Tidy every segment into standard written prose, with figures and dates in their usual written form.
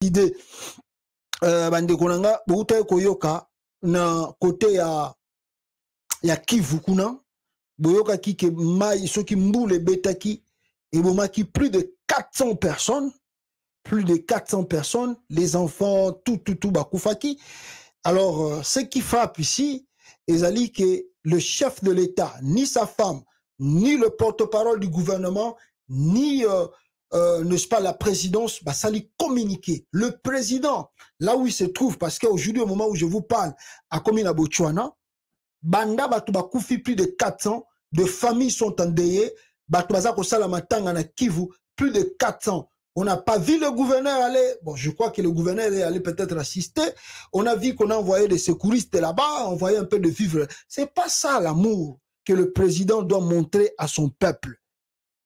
idée bande konanga bouta koyoka na côté ya Kivu kuna boyoka ki ke mai soki mbule betaki et bomaki plus de 400 personnes, les enfants tout bakufaki. Alors ce qui frappe ici ezali que le chef de l'État, ni sa femme, ni le porte-parole du gouvernement, ni n'est-ce pas la présidence, bah, ça lui communiquer. Le président, là où il se trouve, parce qu'aujourd'hui, au moment où je vous parle, à Komina Botswana, Banda Batuba Koufi, plus de 400, de familles sont endeuillées, Batubaza Kosala Matanga na Kivu, plus de 400. On n'a pas vu le gouverneur aller, bon, je crois que le gouverneur est allé peut-être assister. On a vu qu'on a envoyé des secouristes là-bas, envoyé un peu de vivres. C'est pas ça l'amour que le président doit montrer à son peuple.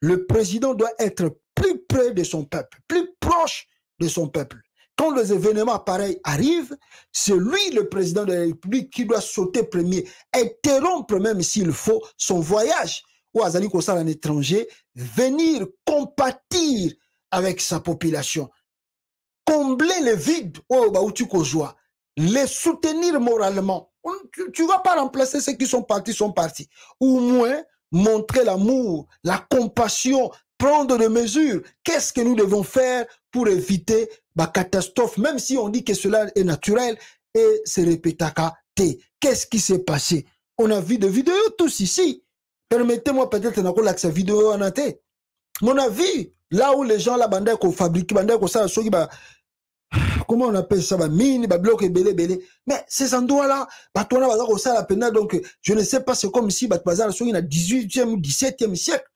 Le président doit être plus près de son peuple, plus proche de son peuple. Quand les événements pareils arrivent, c'est lui, le président de la République, qui doit sauter premier, interrompre même s'il faut son voyage ou Azali Kossal en étranger, venir compatir avec sa population, combler le vide où tu joie, les soutenir moralement. Tu ne vas pas remplacer ceux qui sont partis. Au moins, montrer l'amour, la compassion, prendre des mesures. Qu'est-ce que nous devons faire pour éviter la catastrophe, même si on dit que cela est naturel et se répétaka. Qu'est-ce qui s'est passé? On a vu des vidéos tous ici. Permettez-moi peut-être de voir cette vidéo en athée. On a vu là où les gens la bande qu'on fabrique, comment on appelle ça, mine, bloc et belé. Mais ces endroits-là, donc je ne sais pas, c'est comme si bazar sont dans le 18e ou 17e siècle.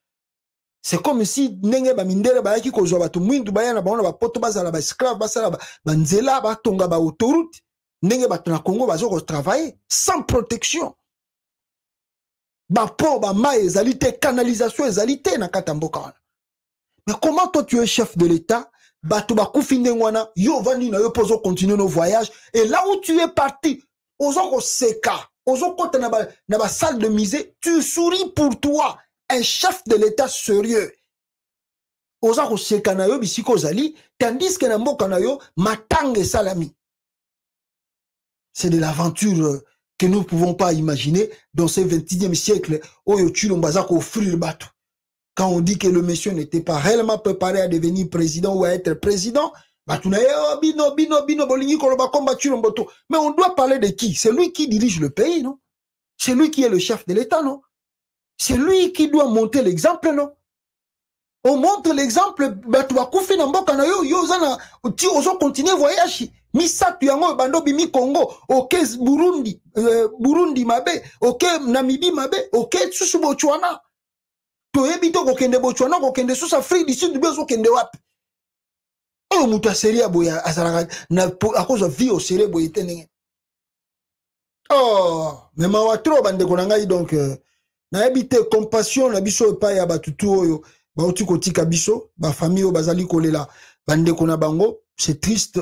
C'est comme si nenge ba mindere ba yaki kozwa batu mwindu ba yana baona ba poto bazala ba esclave basala ba nzela ba tonga ba autoroute nenge batu na Congo bazo ko travailler sans protection. Ba po ba ma ezalité canalisation ezalité na katamboka wana. Mais comment toi tu es chef de l'État? Batu ba kufinde ngwana yo vandi na yo pozo continuer nos voyages et là où tu es parti ozo ko seka ozo kota na ba salle de musée tu souris pour toi. Un chef de l'État sérieux. Oza ko sekanayo bisiko zali, tandis que na mboka na yo matange salami. C'est de l'aventure que nous ne pouvons pas imaginer dans ce 21e siècle où on va offrir le bateau. Quand on dit que le monsieur n'était pas réellement préparé à devenir président ou à être président, mais on doit parler de qui? C'est lui qui dirige le pays, non? C'est lui qui est le chef de l'État, non? C'est lui qui doit monter l'exemple, non? On montre l'exemple, tu vas couper dans le tu vas continuer voyage. Misa tu yango bando bimi Congo, ok Burundi mabe, ok Namibie mabe, ok susu Botswana. To ebito ko kende Botswana ko kende susu Afrique du Sud bezo kende wapi. O muta seria boya azaraka na à cause de vie au sérieux boya tenenge. Oh, mais ma wa trop bande konanga donc na habité compassion na biso pa ya batutu oyo ba oti kotika biso ba famille o bazali kolela bande kona bango. C'est triste.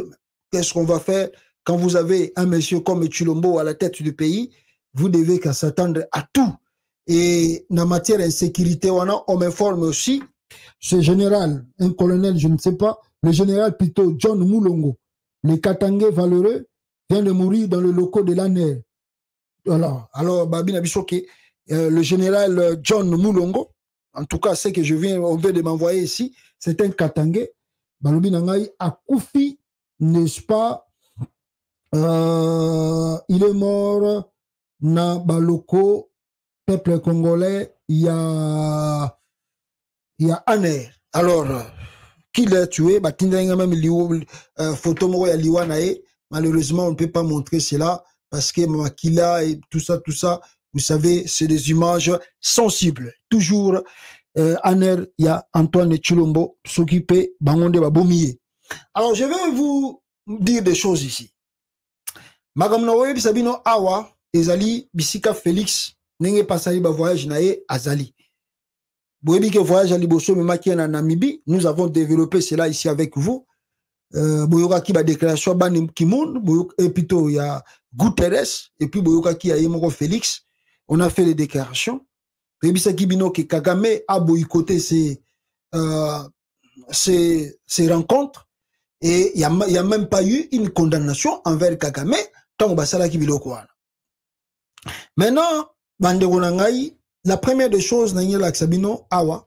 Qu'est-ce qu'on va faire quand vous avez un monsieur comme Tshilombo à la tête du pays? Vous devez qu'à s'attendre à tout. Et en matière d'insécurité, on m'informe aussi ce général, un colonel, je ne sais pas, le général plutôt John Moulongo, le Katangais valeureux, vient de mourir dans le locaux de l'ANER. Voilà. Alors, Babina Bissoke, le général John Moulongo, en tout cas, ce que on vient de m'envoyer ici, c'est un Katangais. Balobi Nangai a Koufi, n'est-ce pas? Il est mort na baloko, peuple congolais, il y a Aner. Alors, qui l'a tué? Photo ya liwanae. Malheureusement, on ne peut pas montrer cela parce que Makila et tout ça, vous savez, c'est des images sensibles. Toujours, Aner, il y a Antoine Tshilombo s'occuper Bangonde Babomiye. Alors, je vais vous dire des choses ici. Magamnawe Bisabino Awa, Ezali, Bisika Félix, Nenge Passaï ba voyage nae Azali. Boebi que voyage à Liboso, Memaki en Namibie, nous avons développé cela ici avec vous. Boyoka qui va déclaration Banim Kimoun, et plutôt il y a Guterres, et puis Boyoka qui a Yemoko Félix. On a fait les déclarations. Rebisa Kibino que Kagame a boycotté ces rencontres. Et il n'y a même pas eu une condamnation envers Kagame, tant que qui biloko wana. Maintenant, bandeko na ngai, la première des choses, na sabino awa,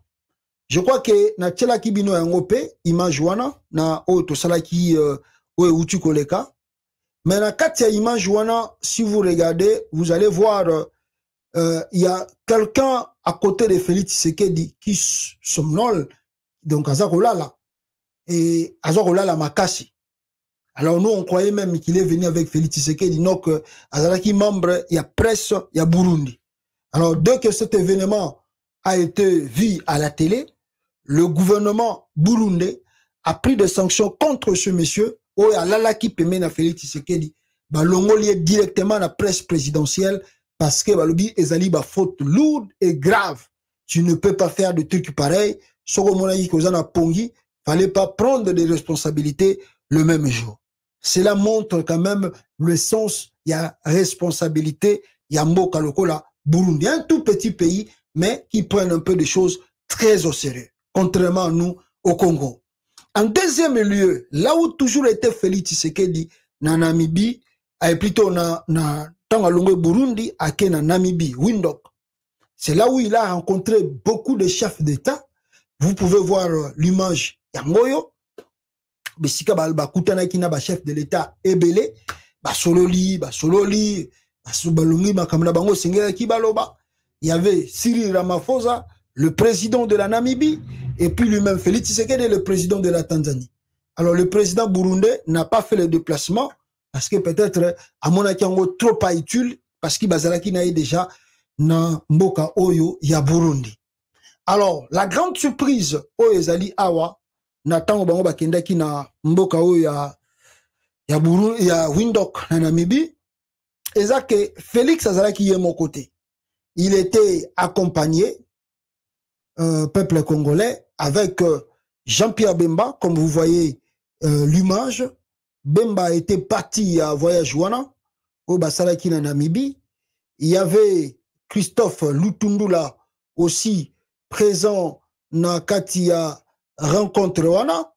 je crois que na tchela kibino yango pe, image wana, na o to salaki oe utu koleka. Mais na katia image wana, si vous regardez, vous allez voir, y a quelqu'un à côté de Félix Tshisekedi qui somnole, donc Azakolala, et Azakolala Makasi. Alors nous, on croyait même qu'il est venu avec Félix Tshisekedi, donc Azalaki membre, il y a presse, il y a Burundi. Alors dès que cet événement a été vu à la télé, le gouvernement burundais a pris des sanctions contre ce monsieur, ou Alala qui permet à Félix Tshisekedi, l'ongolier directement à la presse présidentielle, parce que balobi ezali ba faute lourde et grave. Tu ne peux pas faire de trucs pareils. Soko monaki kozana pongi, fallait pas prendre des responsabilités le même jour. Cela montre quand même le sens, il y a responsabilité, il y a mboka lokola Burundi, un tout petit pays, mais qui prennent un peu de choses très au sérieux, contrairement à nous au Congo. En deuxième lieu, là où toujours était Félix Tshisekedi, na Namibie, et plutôt na Tangalongo Burundi, à Kenya, Namibie, Windhoek. C'est là où il a rencontré beaucoup de chefs d'État. Vous pouvez voir l'image Yangoyo. Besika bakutana kina ba chef de l'État ebele, sololi, balongi makamna bango sengela ki baloba. Il y avait Cyril Ramaphosa, le président de la Namibie, et puis lui-même Félix Tshisekedi, le président de la Tanzanie. Alors le président burundais n'a pas fait le déplacement parce que peut-être à mon avis trop pas utile parce qu'il bazalaki na déjà na mboka oyo ya Burundi. Alors la grande surprise oyo ezali awa na tango bango bakendaki na mboka oyo ya Burundi ya Windhoek na Namibie, eza que Félix azalaki ye mon côté. Il était accompagné peuple congolais avec Jean-Pierre Bemba, comme vous voyez l'image. Bemba était parti à voyage wana au Basalaki na Namibie. Il y avait Christophe Lutundula aussi présent na Katia rencontre wana.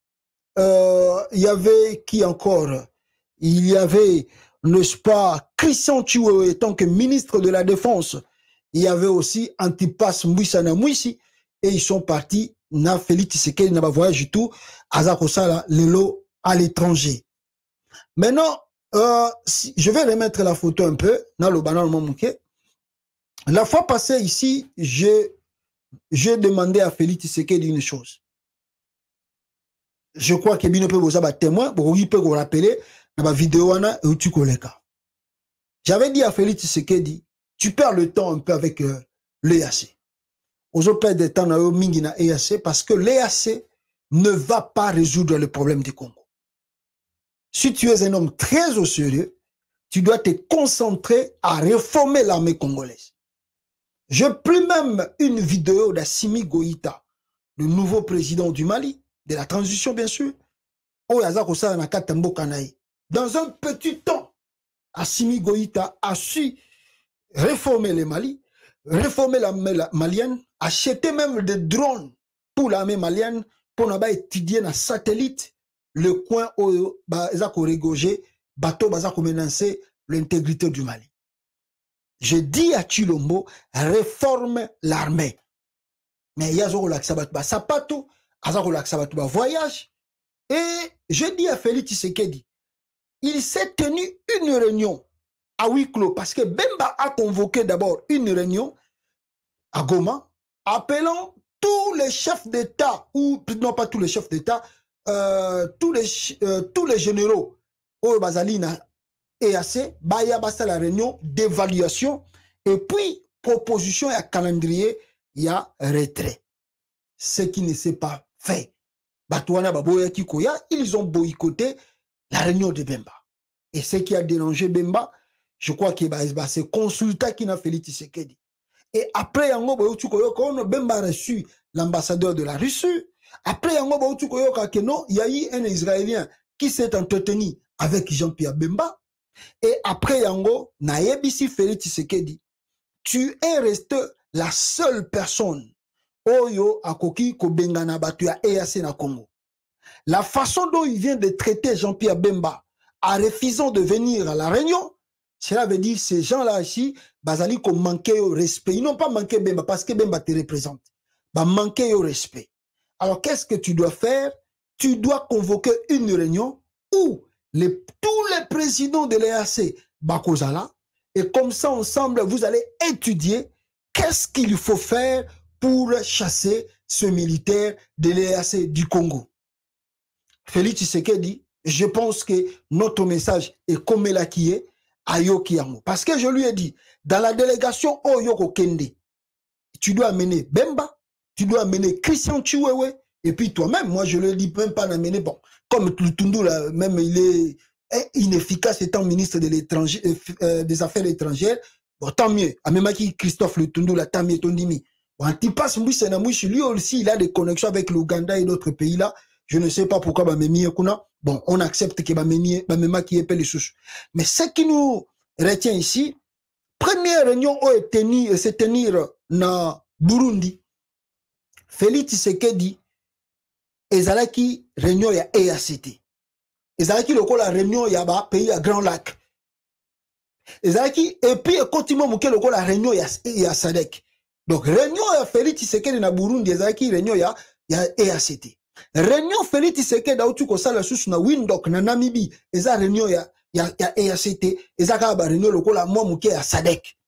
Il y avait qui encore? Il y avait, n'est-ce pas, Christian Chiwewe en tant que ministre de la Défense. Il y avait aussi Antipas Mouissana Mouissi et ils sont partis na Félix Tshisekedi na ba voyage du tout Azakosala lelo à l'étranger. Maintenant, je vais remettre la photo un peu dans le banal Momouké. La fois passée ici, j'ai demandé à Félix Tshisekedi une chose. Je crois que Bino peut vous avoir témoin, pour qu'il peut vous rappeler dans ma vidéo et tu koleka. J'avais dit à Félix Tshisekedi, tu perds le temps un peu avec l'EAC. Aux autres de temps na mingi na EAC parce que l'EAC ne va pas résoudre le problème du Congo. Si tu es un homme très au sérieux, tu dois te concentrer à réformer l'armée congolaise. J'ai pris même une vidéo d'Assimi Goïta, le nouveau président du Mali, de la transition bien sûr. Dans un petit temps, Assimi Goïta a su réformer le Mali, réformer l'armée malienne, acheter même des drones pour l'armée malienne, pour étudier dans satellite le coin où ils ont régogé, bateau baza menacer l'intégrité du Mali. Je dis à Chilombo, réforme l'armée. Mais il y a un sapato, un voyage. Et je dis à Félix Tshisekedi, il s'est tenu une réunion à huis clos parce que Bemba a convoqué d'abord une réunion à Goma, appelant tous les chefs d'État, ou non pas tous les chefs d'État, tous les généraux au Bazalina EAC, Baya basta la réunion d'évaluation et puis proposition et calendrier, il y a retrait. Ce qui ne s'est pas fait. Batouana Baboya Kikoya, ils ont boycotté la réunion de Bemba. Et ce qui a dérangé Bemba, je crois que c'est consultat qui n'a fait Tshisekedi. Et après, Bemba a reçu l'ambassadeur de la Russie. Après, il y a eu un Israélien qui s'est entretenu avec Jean-Pierre Bemba. Et après, Yango, Naebisi Félix Tshisekedi, tu es resté la seule personne Oyo Akoki Kobengana Batu ya EAC na Congo. la façon dont il vient de traiter Jean-Pierre Bemba en refusant de venir à la réunion, cela veut dire que ces gens-là ici, bazali ont manqué au respect. Ils n'ont pas manqué Bemba parce que Bemba te représente. Bah manquer au respect. Alors qu'est-ce que tu dois faire? Tu dois convoquer une réunion où tous les présidents de l'EAC Bakozala, et comme ça ensemble vous allez étudier qu'est-ce qu'il faut faire pour chasser ce militaire de l'EAC du Congo. Félix Tshisekedi, je pense que notre message est comme là qui est à Yokiyango. Parce que je lui ai dit, dans la délégation Oyoko Kende, tu dois amener Bemba, tu dois amener Christian Chiwewe, et puis toi-même, moi je le dis même pas d'amener, bon, comme Lutundu, là, même il est inefficace étant ministre de des Affaires étrangères, bon, tant mieux. Amemaki Christophe Lutundu, là, tant mieux, Tondimi. Bon, Antipas Mouissenamouche, lui aussi, il a des connexions avec l'Ouganda et d'autres pays là. Je ne sais pas pourquoi Bamemi Kuna. Bon, on accepte que Bamema qui épelle les souches. Mais ce qui nous retient ici, première réunion est se tenir dans Burundi. Félix Tshisekedi, ezalaki réunion ya EACT. Ezalaki lokola réunion ya ba pays à Grand Lac. Ezalaki et puis continue muke lokola réunion ya SADC. Donc réunion ya Félix Tshisekedi na Burundi ezalaki réunion ya EACT. Réunion Félix Tshisekedi dautu ko sala susu na Windhoek na Namibie eza réunion ya EACT ezaka ba réunion lokola moi muke ya SADC.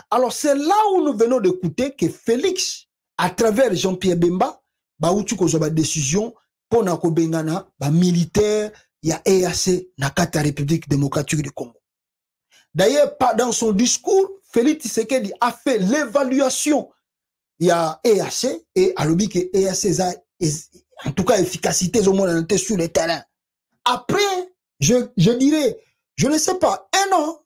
Alors c'est là où nous venons d'écouter que Félix à travers Jean-Pierre Bemba bautu ko zo ba décision pour na ko bengana ba militaire ya EAC na kata République démocratique du Congo. D'ailleurs dans son discours Félix Tshisekedi a fait l'évaluation ya EAC et a lobby que EAC en tout cas efficacité au moins sur le terrain. Après je dirais je ne sais pas un an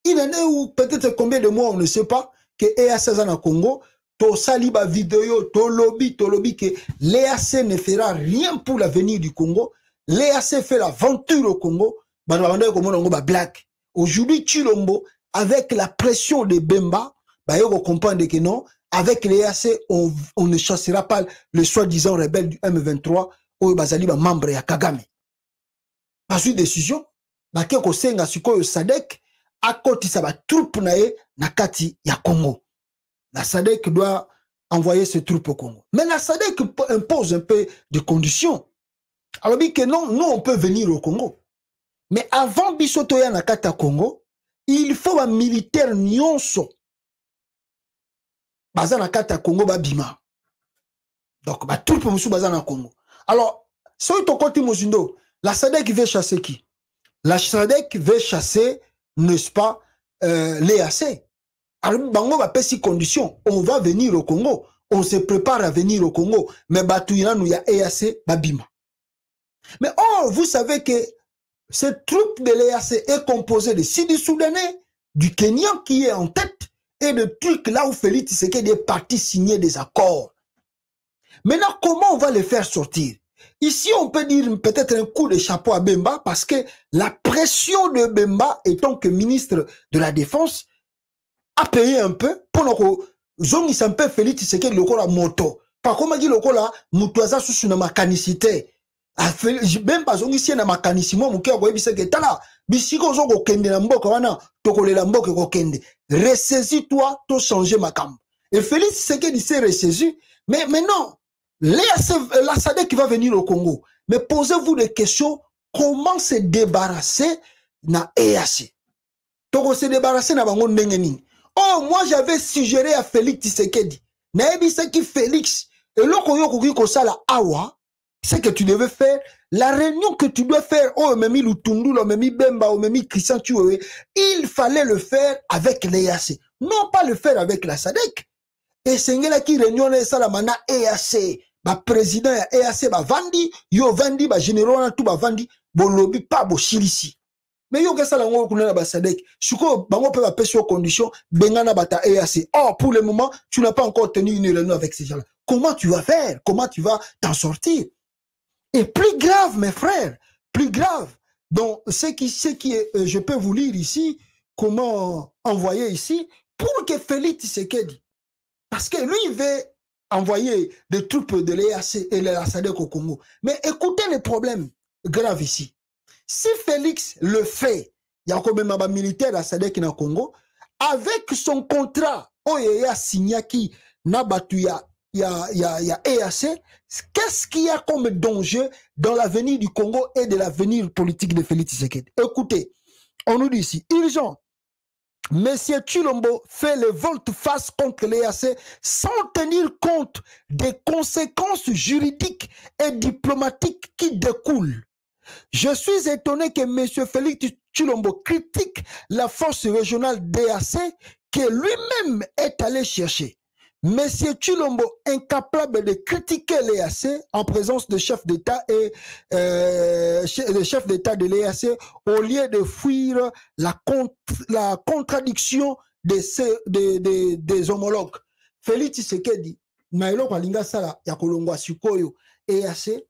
il en est ou peut-être combien de mois on ne sait pas que EAC na Congo to saliba vidéo to lobby que l'EAC ne fera rien pour l'avenir du Congo. L'EAC fait l'aventure au Congo. Black. Aujourd'hui Chilombo avec la pression de Bemba, on comprend que non, avec l'EAC on ne chassera pas le soi-disant rebelle du M23 ou bazali ba membre ya Kagame. Pas une décision, ba ke ko senga sikoyo SADC a koti sa ba troupe nae na kati ya Congo. La SADC doit envoyer ses troupes au Congo. Mais la SADC impose un peu de conditions. Alors, dit que non, nous, on peut venir au Congo. Mais avant Bissotoya Nakata Congo, il faut un militaire nyonso. Baza Nakata Congo, Babima. Donc, ma troupe Moussou Baza na Congo. Alors, si tu côté Mozindo, la SADC veut chasser qui? La SADC veut chasser, n'est-ce pas, l'EAC. Alors, bango va payer 6 conditions. On va venir au Congo. On se prépare à venir au Congo. Mais Batouyana, nous y a EAC, Babima. Mais oh, vous savez que cette troupe de l'EAC est composée de Sud-Soudanais, du Kenyan qui est en tête, et de trucs là où Félix Tshisekedi est parti signer des accords. Maintenant, comment on va les faire sortir? Ici, on peut dire peut-être un coup de chapeau à Bemba, parce que la pression de Bemba, étant que ministre de la Défense, a payé un peu pour nous zongi sampe Félix Tshisekedi lokola moto par comme dit lokola mutuaza susu na makanicité même pas zongi si na makanisimo muke ko yebisa ke tala bisiko zo ko kende na mboka wana tokolela mboka ko kende ressaisis toi to changer makam et Félix Tshisekedi s'est ressaisi mais non la SADC qui va venir au Congo mais posez-vous des questions comment se débarrasser na EAC toko se débarrasser na bango ndenge nini. Oh, moi j'avais suggéré à Félix Tshisekedi. Naebi ce qui Félix. Et là, awa, c'est que tu devais faire la réunion que tu dois faire. Oh, Memi Lutundu, Memi Bemba, Memi Christian Chiwewe. Il fallait le faire avec l'EAC. Non pas le faire avec la SADC. Et c'est là qui réunion ça la mana EAC. Ba président ya EAC ba vandi, yo vandi ba général tout ba vandi, bo lobby pas bo chilisi. Mais yo que ça la ngo kuna ba SADC suko bango peut pas sur condition bengana bata EAC. Or pour le moment tu n'as pas encore tenu une réunion avec ces gens-là. Comment tu vas faire? Comment tu vas t'en sortir? Et plus grave mes frères, plus grave. Donc ce qui est je peux vous lire ici comment envoyer ici pour que Félix Tshisekedi parce que lui il veut envoyer des troupes de l'EAC et de la SADC au Congo. Mais écoutez le problème grave ici. Si Félix le fait, il y a quand même un militaire à SADC dans le Congo, avec son contrat, il a signé qui n'a battu, il y a EAC, qu'est-ce qu'il y a comme danger dans l'avenir du Congo et de l'avenir politique de Félix Tshisekedi? Écoutez, on nous dit ici, urgent, Monsieur Tshilombo fait le volte-face contre l'EAC sans tenir compte des conséquences juridiques et diplomatiques qui découlent. Je suis étonné que M. Félix Tshilombo critique la force régionale d'EAC que lui-même est allé chercher. M. Tshilombo, incapable de critiquer l'EAC en présence de chefs d'État et de chefs d'État de l'EAC, au lieu de fuir la contradiction des homologues. Félix Tshisekedi, Nailo Kalinga Sala, Yakolongwa Sukoyo, EAC,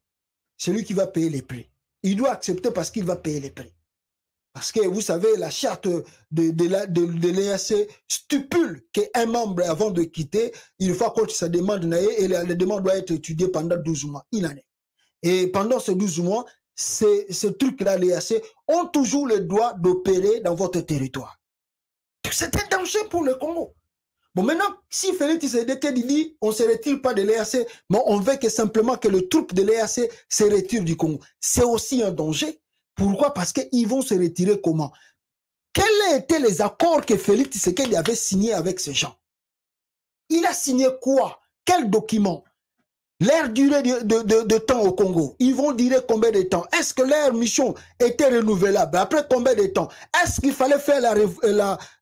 c'est lui qui va payer les prix. Il doit accepter parce qu'il va payer les prix. Parce que vous savez, la charte de l'EAC stipule qu'un membre, avant de quitter, il faut que sa demande et la demande doit être étudiée pendant 12 mois. Il en est. Et pendant ces 12 mois, ce truc-là, l'EAC, ont toujours le droit d'opérer dans votre territoire. C'est un danger pour le Congo. Bon, maintenant, si Félix Tshisekedi dit on ne se retire pas de l'EAC, mais on veut que simplement que le troupe de l'EAC se retire du Congo, c'est aussi un danger. Pourquoi? Parce qu'ils vont se retirer comment? Quels étaient les accords que Félix Tshisekedi avait signés avec ces gens? Il a signé quoi? Quel document? Leur durée de temps au Congo, ils vont dire combien de temps? Est-ce que leur mission était renouvelable? Après combien de temps? Est-ce qu'il fallait faire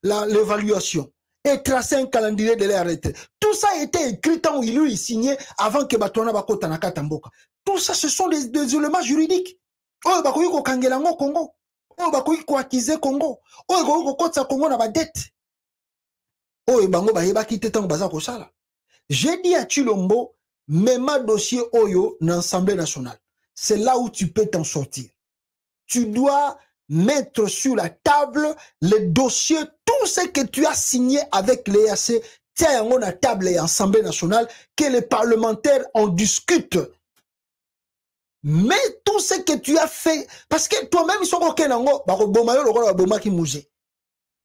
l'évaluation et tracer un calendrier de leur retraite? Tout ça a été écrit tant il lui signé avant que Batouana Bakota Nakatamboka. Tout ça, ce sont des éléments juridiques. Oh, bakoui ko kangelango Congo. Oh, bakoui ko acquiser Congo. Oh, bakoui ko kotsa Congo na ba dette. Oh, bango ba yeba kite tango baza ko sala. J'ai dit à Tshilombo, même un dossier Oyo dans l'Assemblée nationale. C'est là où tu peux t'en sortir. Tu dois mettre sur la table les dossiers, tout ce que tu as signé avec l'EAC, tiens, on a table et Assemblée nationale, que les parlementaires en discutent. Mais tout ce que tu as fait, parce que toi-même, ils sont OK, qui mouje.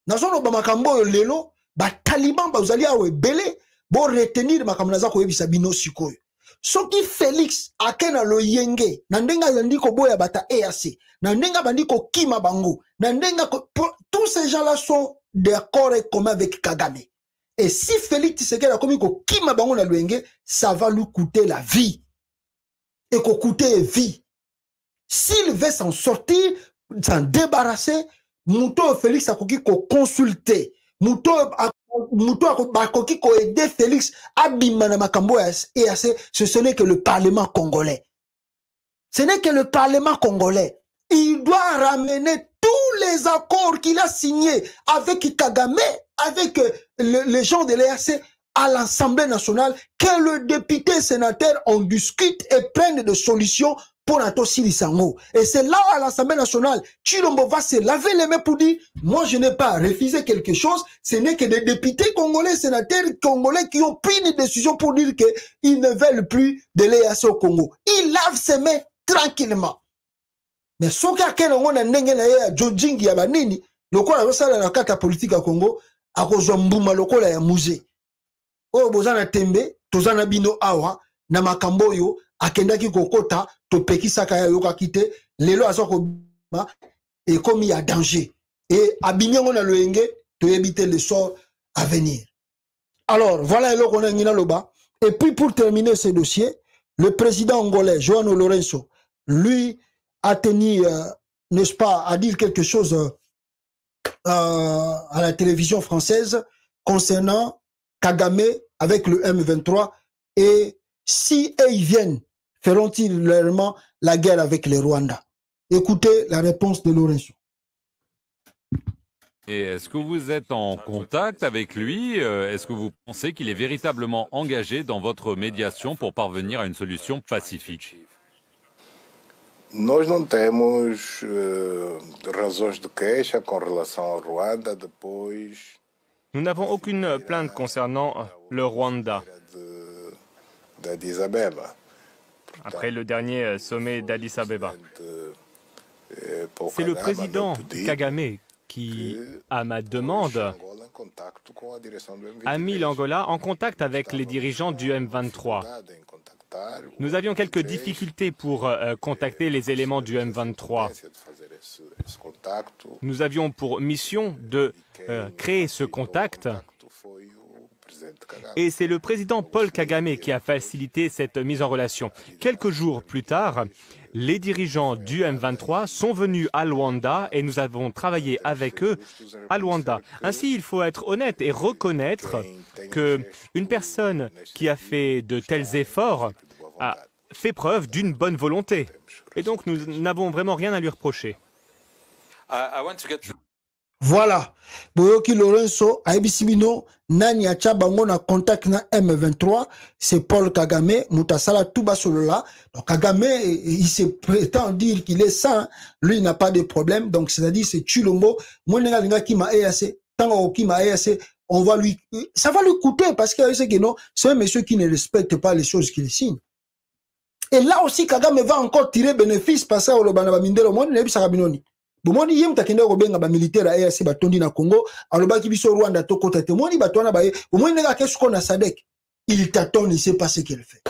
Nazono bamakambo lelo, ba taliban ba uzali awe belé, bo retenir makamunaza ko yebisa bino sikoyo. Soki Félix akena lo yenge, na ndenga yandiko boya bata EAC, na ndenga bandiko kima bango, na ndenga tous ces gens-là sont d'accord et commun avec Kagame. Et si Félix Tshisekedi a commis ko kima bango na luenge, ça va lui coûter la vie. Et qu'on coûtait vie. S'il veut s'en sortir, s'en débarrasser, Mouto Félix a consulté. Mouto a aidé Félix à Bimana Makambo et ce n'est que le Parlement congolais. Ce n'est que le Parlement congolais. Il doit ramener tous les accords qu'il a signés avec Kagame, avec les gens de l'EAC, à l'Assemblée nationale, que le député et sénateur en discutent et prennent des solutions pour Natosi Lissango. Et c'est là à l'Assemblée nationale, Tshilombo va se laver les mains pour dire, moi je n'ai pas refusé quelque chose, ce n'est que des députés congolais, sénateurs congolais qui ont pris une décision pour dire qu'ils ne veulent plus de l'EAC au Congo. Ils lavent ses mains tranquillement. Mais ce qu'il y a un ndenge na ya Jojing ya banini, lokola rosala na kata politique à Congo, a kozwa mbuma lokola ya musée. Oh, bozana tembe, tozana bino awa, na makambo yo, akendaki kokota, to peki saka ya yoka kite, lelo azoko et comme il y a danger. Et abinyango na loenge, to éviter le sort à venir. Alors, voilà le qu'on a ngina loba. Et puis pour terminer ce dossier, le président angolais, João Lourenço, lui, a tenu, n'est-ce pas, à dire quelque chose à la télévision française concernant Kagame avec le M23 et si ils viennent, feront-ils réellement la guerre avec les Rwandais? Écoutez la réponse de Lourenço. Et est-ce que vous êtes en contact avec lui? Est-ce que vous pensez qu'il est véritablement engagé dans votre médiation pour parvenir à une solution pacifique? Nós não temos razões de queixa com relação ao Rwanda depois. Nous n'avons aucune plainte concernant le Rwanda. d'Addis Abeba. Après le dernier sommet d'Addis Abeba. C'est le président Kagame qui, à ma demande, a mis l'Angola en contact avec les dirigeants du M23. Nous avions quelques difficultés pour contacter les éléments du M23. Nous avions pour mission de créer ce contact et c'est le président Paul Kagame qui a facilité cette mise en relation. Quelques jours plus tard, les dirigeants du M23 sont venus à Luanda et nous avons travaillé avec eux à Luanda. Ainsi, il faut être honnête et reconnaître qu'une personne qui a fait de tels efforts a fait preuve d'une bonne volonté. Et donc, nous n'avons vraiment rien à lui reprocher. Voilà. Boyoki Lorenzo, Aibisibino, Nani Acha Bango na contact na M23, c'est Paul Kagame, Mutasala Touba Solola. Donc Kagame, il se prétend dire qu'il est sain, lui il n'a pas de problème, donc c'est-à-dire c'est Chulombo, Mwenenga qui m'a EAC, Tango qui m'a EAC, on va lui, ça va lui coûter parce que c'est un monsieur qui ne respecte pas les choses qu'il signe. Et là aussi Kagame va encore tirer bénéfice parce que au Banaba Mindelo, moi ne sais pas si Bomoni yem takende ko benga ba militaire a EAC batondi na Congo alobaki biso Rwanda tokota te moni batwana ba ye bomoni nega kesuko na Sadek il tâtonne, il sait pas ce qu'il fait.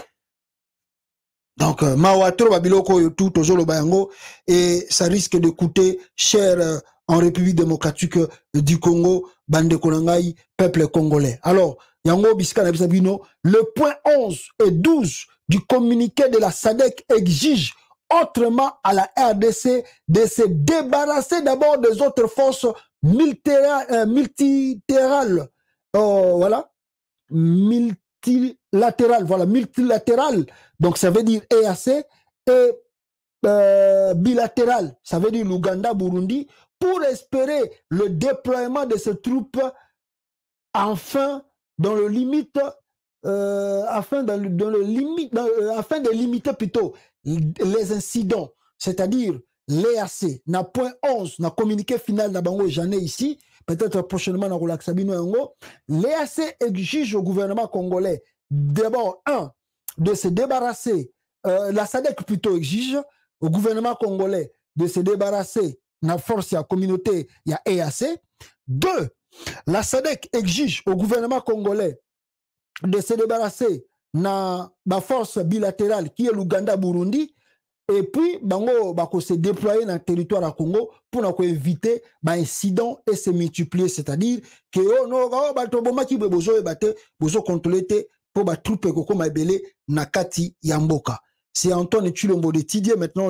Donc mawatro babiloko yo tout tozolo bayango et ça risque de coûter cher en République démocratique du Congo bande konangai peuple congolais. Alors yango bisika na bisabino le point 11 et 12 du communiqué de la Sadek exige autrement à la RDC de se débarrasser d'abord des autres forces multilatérales, voilà, multilatérales, donc ça veut dire EAC, et bilatéral, ça veut dire l'Ouganda, Burundi, pour espérer le déploiement de ces troupes enfin dans le limite, afin de limiter plutôt les incidents, c'est-à-dire l'EAC, na point 11, na communiqué final na bango j'en ai ici, peut-être prochainement na relaxabino yango, l'EAC exige au gouvernement congolais d'abord, de se débarrasser, la SADC plutôt exige au gouvernement congolais de se débarrasser na force ya communauté ya EAC. 2, la SADC exige au gouvernement congolais de se débarrasser na la force bilatérale qui est l'Ouganda Burundi et puis bango bako se déployer dans le territoire à Congo pour éviter incidents et se multiplier, c'est-à-dire que bozo contrôler pour ba troupe koko maibele nakati yamboka. C'est Antoine Chulombo de Tidier maintenant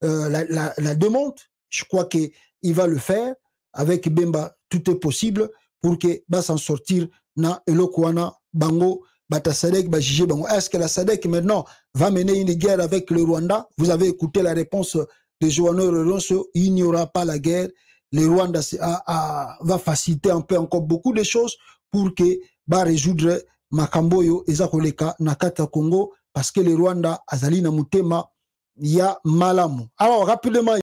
la demande. Je crois que il va le faire avec Bemba, tout est possible pour que va s'en sortir na elokwana bango. Est-ce que la SADC maintenant va mener une guerre avec le Rwanda? Vous avez écouté la réponse de Joanne Lorenzo, il n'y aura pas la guerre. Le Rwanda va faciliter un peu encore beaucoup de choses pour que va résoudre Makamboyo et Zakoleka Nakata Congo parce que le Rwanda Azali na Mutema ya Malamu. Alors rapidement